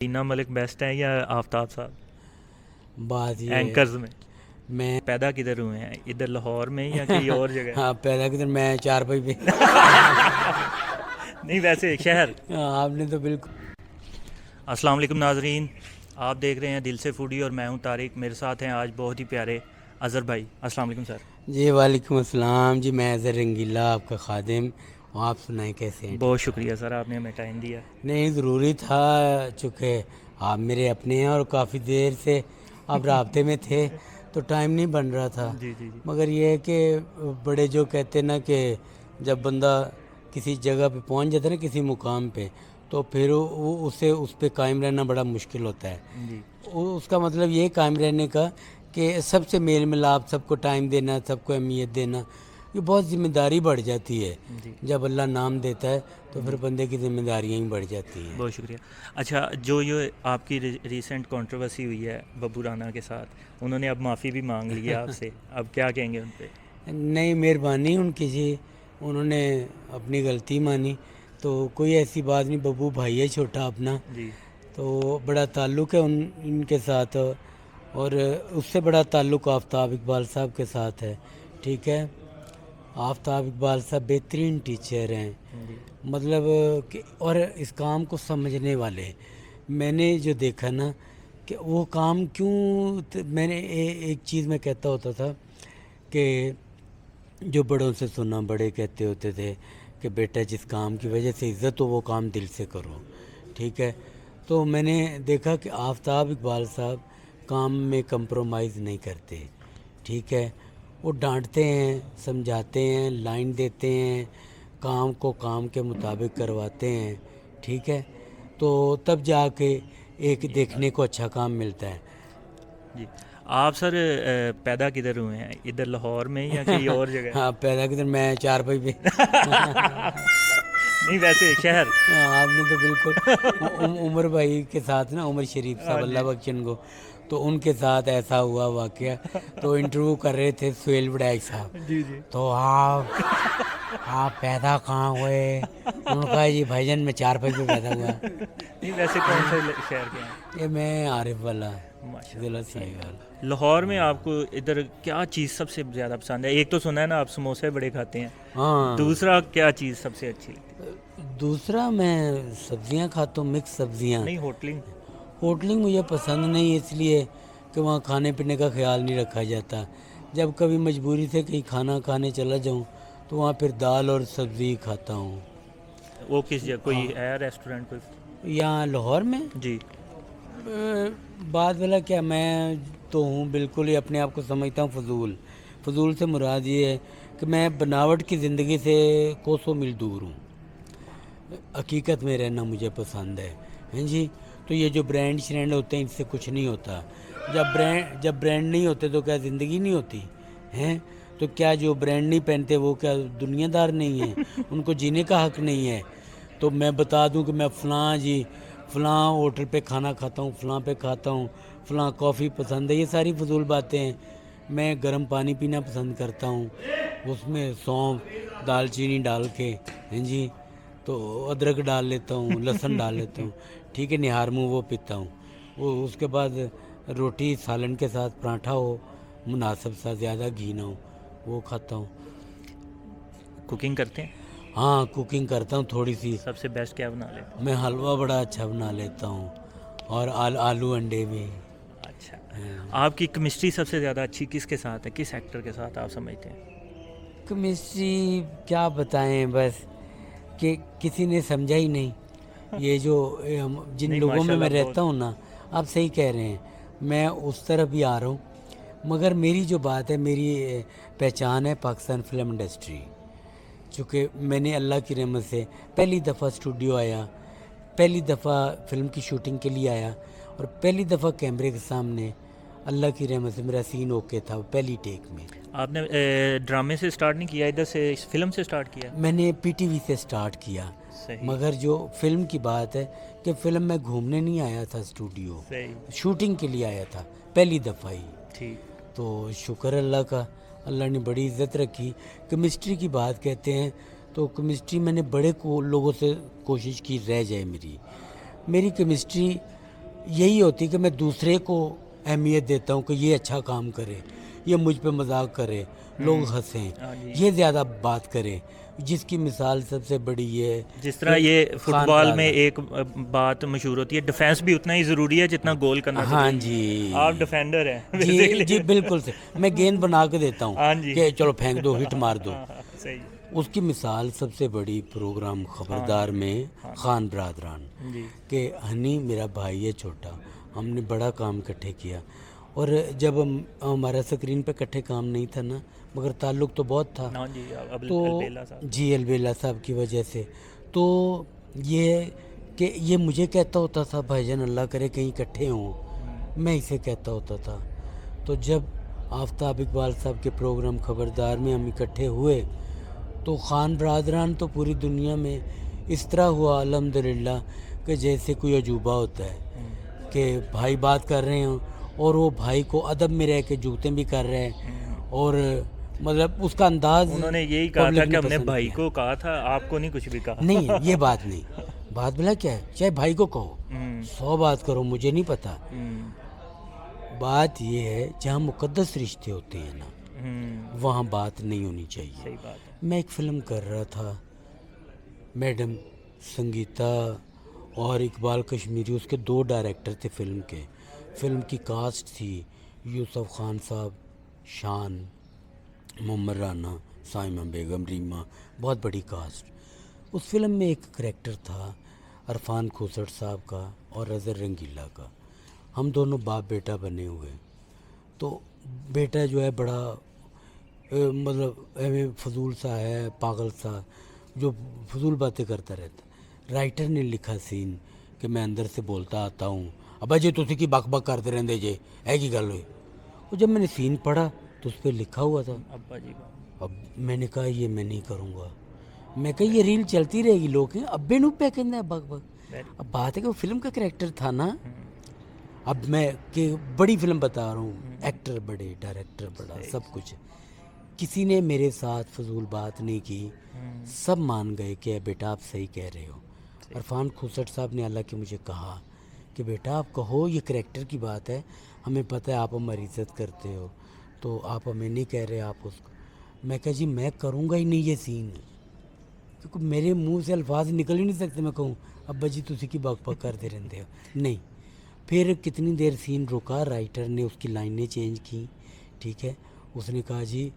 टीना Malik best हैं या आफ्ताब साहब बात ये है एंकर्स में? मैं पैदा किधर हुए हैं, इधर लाहौर में या कहीं और जगह? हाँ पैदा किधर मैं चारपाई पे नहीं वैसे शहर। हाँ, आपने तो बिल्कुल अस्सलाम वालेकुम नाजरीन, आप देख रहे हैं दिल से फूडी और मैं हूं तारिक। मेरे साथ हैं आज बहुत ही प्यारे अज़हर भाई। अस्सलाम वालेकुम सर। जी वालेकुम अस्सलाम जी। मैं अज़हर रंगीला आपका खादिम। आप सुनाएं कैसे हैं? बहुत ठीक है। शुक्रिया सर, आपने हमें टाइम दिया। नहीं ज़रूरी था, चूँकि आप मेरे अपने हैं और काफ़ी देर से आप राब्ते में थे तो टाइम नहीं बन रहा था। जी जी जी। मगर ये है कि बड़े जो कहते ना कि जब बंदा किसी जगह पे पहुंच जाता है ना, किसी मुकाम पे, तो फिर वो उसे उस पे कायम रहना बड़ा मुश्किल होता है। जी उसका मतलब ये कायम रहने का कि सबसे मेल मिलाप, सबको टाइम देना, सबको अहमियत देना, ये बहुत ज़िम्मेदारी बढ़ जाती है। जी जब अल्लाह नाम देता है तो फिर जी। बंदे की ज़िम्मेदारियाँ ही बढ़ जाती हैं। बहुत शुक्रिया। अच्छा, जो ये आपकी रिसेंट कंट्रोवर्सी हुई है बब्बू राना के साथ, उन्होंने अब माफ़ी भी मांग ली है आपसे, अब क्या कहेंगे उन पे? नहीं, मेहरबानी उनकी जी, उन्होंने अपनी गलती मानी तो कोई ऐसी बात नहीं। बब्बू भाई है छोटा अपना, जी तो बड़ा ताल्लुक़ है इनके साथ, और उससे बड़ा ताल्लुक़ आफ्ताब इकबाल साहब के साथ है। ठीक है। आफ्ताब इकबाल साहब बेहतरीन टीचर हैं, जी मतलब कि, और इस काम को समझने वाले। मैंने जो देखा ना कि वो काम क्यों मैंने एक चीज़ मैं कहता होता था कि जो बड़ों से सुना, बड़े कहते होते थे कि बेटा जिस काम की वजह से इज़्ज़त हो वो काम दिल से करो। ठीक है। तो मैंने देखा कि आफ्ताब इकबाल साहब काम में कंप्रोमाइज़ नहीं करते। ठीक है। वो डांटते हैं, समझाते हैं, लाइन देते हैं, काम को काम के मुताबिक करवाते हैं। ठीक है। तो तब जाके एक देखने को अच्छा काम मिलता है। जी। आप सर पैदा किधर हुए हैं, इधर लाहौर में या कहीं और जगह? हाँ पैदा किधर, मैं चारपाई पे नहीं वैसे शहर। हाँ, आपने तो बिल्कुल उमर भाई के साथ ना, उमर शरीफ साहब हाँ अल्लाह जी। बख्शन को, तो उनके साथ ऐसा हुआ वाकया। तो इंटरव्यू कर रहे थे सुहेल वड़ैच साहब, जी जी। तो आप पैदा कहाँ हुए? उन्होंने कहा जी भाईजान मैं चारपाई पे पैदा हुआ। नहीं वैसे कौन से शहर के हैं? ये मैं आरिफ वाला ज़िला माशाल्लाह, सही साहिवाल। है। लाहौर में आपको इधर क्या चीज़ सबसे ज़्यादा पसंद है? एक तो सुना है ना आप समोसे बड़े खाते हैं, हाँ, दूसरा क्या चीज़ सबसे अच्छी लगती है? दूसरा मैं सब्जियां खाता हूँ, मिक्स सब्जियां। नहीं होटलिंग। होटलिंग मुझे पसंद नहीं, इसलिए कि वहाँ खाने पीने का ख्याल नहीं रखा जाता। जब कभी मजबूरी से कहीं खाना खाने चला जाऊँ तो वहाँ फिर दाल और सब्ज़ी खाता हूँ। वो किस जगह कोई हाँ, है रेस्टोरेंट कोई? यहाँ लाहौर में जी बात वाला क्या, मैं तो हूँ बिल्कुल ही अपने आप को समझता हूँ फजूल। फजूल से मुराद ये है कि मैं बनावट की ज़िंदगी से कोसों मील दूर हूँ। हकीकत में रहना मुझे पसंद है। हैं जी। तो ये जो ब्रांड श्रैंड होते हैं इनसे कुछ नहीं होता। जब ब्रांड नहीं होते तो क्या ज़िंदगी नहीं होती? हैं। तो क्या जो ब्रांड नहीं पहनते वो क्या दुनियादार नहीं हैं? उनको जीने का हक नहीं है? तो मैं बता दूं कि मैं फ़लाँ जी फ़लाँ होटल पे खाना खाता हूँ, फ़लाँ पे खाता हूँ, फ़लाँ कॉफ़ी पसंद है, ये सारी फजूल बातें हैं। मैं गर्म पानी पीना पसंद करता हूँ, उसमें सौंफ दालचीनी डाल के, हैं जी, तो अदरक डाल लेता हूँ, लहसुन डाल लेता हूँ। ठीक है। निहार मुँह वो पीता हूँ। वो उसके बाद रोटी सालन के साथ, पराठा हो मुनासिब सा, ज़्यादा घी ना हो, वो खाता हूँ। कुकिंग करते हैं? हाँ कुकिंग करता हूँ थोड़ी सी। सबसे बेस्ट क्या बना लेते मैं हलवा बड़ा अच्छा बना लेता हूँ, और आलू अंडे भी। हैं? अच्छा, आपकी केमिस्ट्री सबसे ज़्यादा अच्छी किसके साथ है, किस एक्टर के साथ आप समझते हैं? केमिस्ट्री क्या बताएं, बस कि किसी ने समझा ही नहीं। ये जो जिन नहीं लोगों में मैं माशाल्लाह रहता बहुत। हूँ ना, आप सही कह रहे हैं, मैं उस तरफ ही आ रहा हूँ। मगर मेरी जो बात है, मेरी पहचान है पाकिस्तान फिल्म इंडस्ट्री। चूँकि मैंने अल्लाह की रहमत से पहली दफ़ा स्टूडियो आया, पहली दफ़ा फ़िल्म की शूटिंग के लिए आया, और पहली दफ़ा कैमरे के सामने अल्लाह की रहमत से मेरा सीन ओके था पहली टेक में। आपने ड्रामे से स्टार्ट नहीं किया, इधर से फिल्म से स्टार्ट किया? मैंने पीटीवी से स्टार्ट किया। सही मगर जो फ़िल्म की बात है कि फ़िल्म में घूमने नहीं आया था स्टूडियो, सही। शूटिंग के लिए आया था पहली दफ़ा ही। ठीक। तो शुक्र अल्लाह का, अल्लाह ने बड़ी इज़्ज़त रखी। केमिस्ट्री की बात कहते हैं तो केमिस्ट्री मैंने बड़े लोगों से कोशिश की रह जाए मेरी। मेरी केमिस्ट्री यही होती है कि मैं दूसरे को अहमियत देता हूँ कि ये अच्छा काम करे, ये मुझ पे मजाक करे, लोग हाँ हंसें, जी। ये ज़्यादा बात करे। जिसकी मिसाल सबसे बड़ी ये है जिस तरह कि ये खान फुटबॉल में बरादरान। एक बात मशहूर होती है, डिफेंस भी उतना ही ज़रूरी है जितना गोल करना हाँ ज़रूरी जी, है। आप डिफेंडर हैं जी जी बेसिकली। बिल्कुल से मैं गेंद बना के देता हूँ हाँ जी। कि चलो फेंक दो, हिट मार दो। हाँ हाँ सही है। उसकी मिसाल सबसे बड़ी प्रोग्राम खान खबरदार में खान खान बरादरान जी। कि हनी मेरा भाई है छोटा, हमने बड़ा काम इकट्ठे किया। और जब हमारा स्क्रीन पे इकट्ठे काम नहीं था ना, मगर ताल्लुक़ तो बहुत था। हाँ जी, अब तो अलबेला साहब। जी अलबेला साहब की वजह से तो ये कि ये मुझे कहता होता था भाईजान अल्लाह करे कहीं इकट्ठे हों, मैं इसे कहता होता था। तो जब आफ्ताब इकबाल साहब के प्रोग्राम खबरदार में हम इकट्ठे हुए तो खान बरादरान तो पूरी दुनिया में इस तरह हुआ अल्हम्दुलिल्लाह कि जैसे कोई अजूबा होता है कि भाई बात कर रहे हैं और वो भाई को अदब में रह के जूते भी कर रहे हैं। और मतलब उसका अंदाज उन्होंने यही कहा था पब्लिक कि ने हमने पसंद भाई किया। को कहा था, आपको नहीं कुछ भी कहा। नहीं ये बात नहीं, बात भला क्या है, चाहे भाई को कहो, 100 बात करो, मुझे नहीं पता। बात ये है जहाँ मुकद्दस रिश्ते होते हैं ना, वहाँ बात नहीं होनी चाहिए। सही बात है। मैं एक फ़िल्म कर रहा था, मैडम संगीता और इकबाल कश्मीरी उसके 2 डायरेक्टर थे फ़िल्म के। फ़िल्म की कास्ट थी यूसुफ खान साहब, शान, मोहम्मद राना, साइमा बेगम, रीमा, बहुत बड़ी कास्ट। उस फिल्म में एक करैक्टर था अरफान खोसट साहब का और अज़हर रंगीला का। हम दोनों बाप बेटा बने हुए। तो बेटा जो है बड़ा मतलब एवं फजूल सा है, पागल सा, जो फजूल बातें करता रहता। राइटर ने लिखा सीन कि मैं अंदर से बोलता आता हूँ, अबा जी तुसी की बक बक करते रहंदे जे, है की गल हुई। और जब मैंने सीन पढ़ा तो उस पर लिखा हुआ था। अब्बा जी का। अब मैंने कहा ये मैं नहीं करूँगा। मैं कहा ये रील चलती रहेगी, लोग कहेंगे अब्बे नू पे कहना है बक बक। वेरी अब बात है कि वो फिल्म का करैक्टर था ना। अब मैं कि बड़ी फिल्म बता रहा हूँ, एक्टर बड़े, डायरेक्टर बड़ा, सब कुछ। किसी ने मेरे साथ फजूल बात नहीं की, सब मान गए कि बेटा आप सही कह रहे हो। अरफान खोसट साहब ने हालांकि मुझे कहा कि बेटा आप कहो, ये करैक्टर की बात है, हमें पता है आप हमारी इज्जत करते हो, तो आप हमें नहीं कह रहे, आप उसको। मैं कहा जी मैं करूँगा ही नहीं ये सीन, क्योंकि मेरे मुंह से अल्फाज निकल ही नहीं सकते। मैं कहूँ अब्बा जी तुसी की बक बक करते रहते हो, नहीं। फिर कितनी देर सीन रुका, राइटर ने उसकी लाइनें चेंज की, ठीक है। उसने कहा जी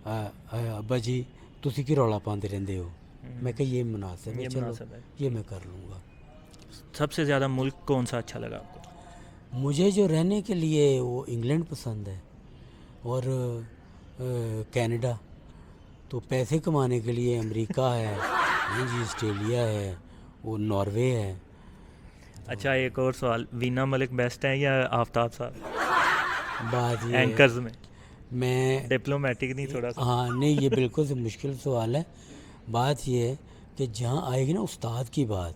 अब्बा जी तुसी की रौला पाते रहते हो। मैं कहा ये मुनासिब है, ये चलो मुनासिब है। ये मैं कर लूँगा। सबसे ज़्यादा मुल्क कौन सा अच्छा लगा आपको? मुझे जो रहने के लिए वो इंग्लैंड पसंद है और कनाडा। तो पैसे कमाने के लिए अमेरिका है, हाँ जी, ऑस्ट्रेलिया है, वो नॉर्वे है। अच्छा एक और सवाल, वीना मलिक बेस्ट है या आफ्ताब साहब बात ये एंकर्स में? मैं डिप्लोमेटिक नहीं थोड़ा सा? हाँ नहीं ये बिल्कुल से मुश्किल सवाल है। बात ये है कि जहाँ आएगी ना उस्ताद की बात,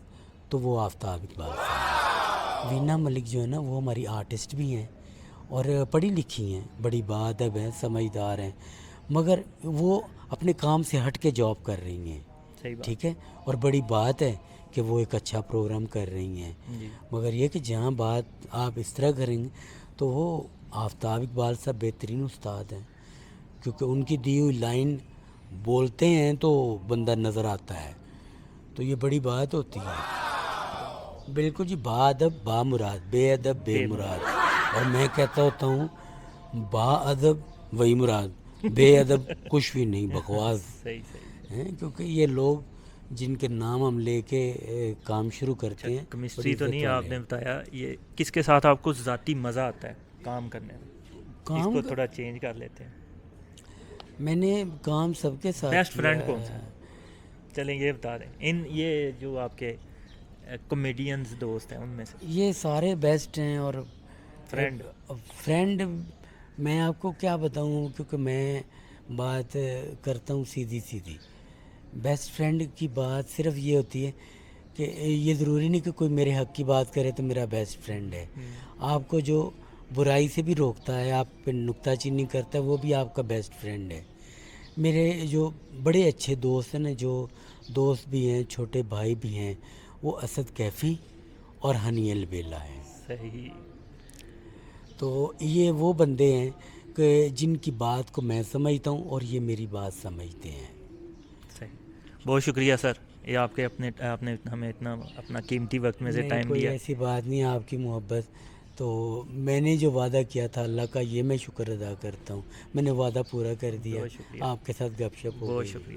तो वो आफ्ताब इकबाल साहब। वीना मलिक जो है ना वो हमारी आर्टिस्ट भी हैं और पढ़ी लिखी हैं, बड़ी बाअदब हैं, समझदार हैं, मगर वो अपने काम से हट के जॉब कर रही हैं, सही बात। ठीक है। और बड़ी बात है कि वो एक अच्छा प्रोग्राम कर रही हैं। जी। मगर ये कि जहाँ बात आप इस तरह करेंगे तो वो आफ्ताब इकबाल साहब बेहतरीन उस्ताद हैं, क्योंकि उनकी दी हुई लाइन बोलते हैं तो बंदा नज़र आता है, तो ये बड़ी बात होती है। बिल्कुल जी, बाअदब बामुराद, बेअदब बेमुराद। और मैं कहता होता हूँ बाअदब वही मुराद, बेअदब कुछ भी नहीं, बकवास सही सही। हैं। क्योंकि ये लोग जिनके नाम हम लेके काम शुरू करते हैं, केमिस्ट्री बड़ी तो इज्जत नहीं वाले आपने हैं। बताया, ये किसके साथ आपको ज़ाती मज़ा आता है काम करने में? काम इसको थोड़ा चेंज कर लेते हैं। मैंने काम सबके साथ बेस्ट किया फ्रेंड कौन सा है। है? चलें ये बता दें, इन ये जो आपके कॉमेडियंस दोस्त हैं उनमें से। ये सारे बेस्ट हैं। और फ्रेंड? फ्रेंड मैं आपको क्या बताऊं, क्योंकि मैं बात करता हूं सीधी सीधी। बेस्ट फ्रेंड की बात सिर्फ ये होती है कि ये ज़रूरी नहीं कि कोई मेरे हक़ की बात करे तो मेरा बेस्ट फ्रेंड है। आपको जो बुराई से भी रोकता है, आप पे नुक्ताचीनी करता है, वो भी आपका बेस्ट फ्रेंड है। मेरे जो बड़े अच्छे दोस्त हैं ना, जो दोस्त भी हैं, छोटे भाई भी हैं, वो असद कैफ़ी और हनी अलबेला हैं। صحیح. تو یہ وہ بندے ہیں کہ جن کی بات کو میں سمجھتا ہوں اور یہ میری بات سمجھتے ہیں. صحیح. بہت شکریہ سر، یہ آپ کے آپ نے ہمیں اتنا اپنا قیمتی وقت میں سے نہیں، ٹائم کوئی دیا. ایسی بات نہیں، آپ کی محبت. تو میں نے جو وعدہ کیا تھا اللہ کا، یہ میں شکر ادا کرتا ہوں، میں نے وعدہ پورا کر دیا. بہت شکریہ. آپ کے ساتھ گپ شپ ہو بہت گئی. شکریہ.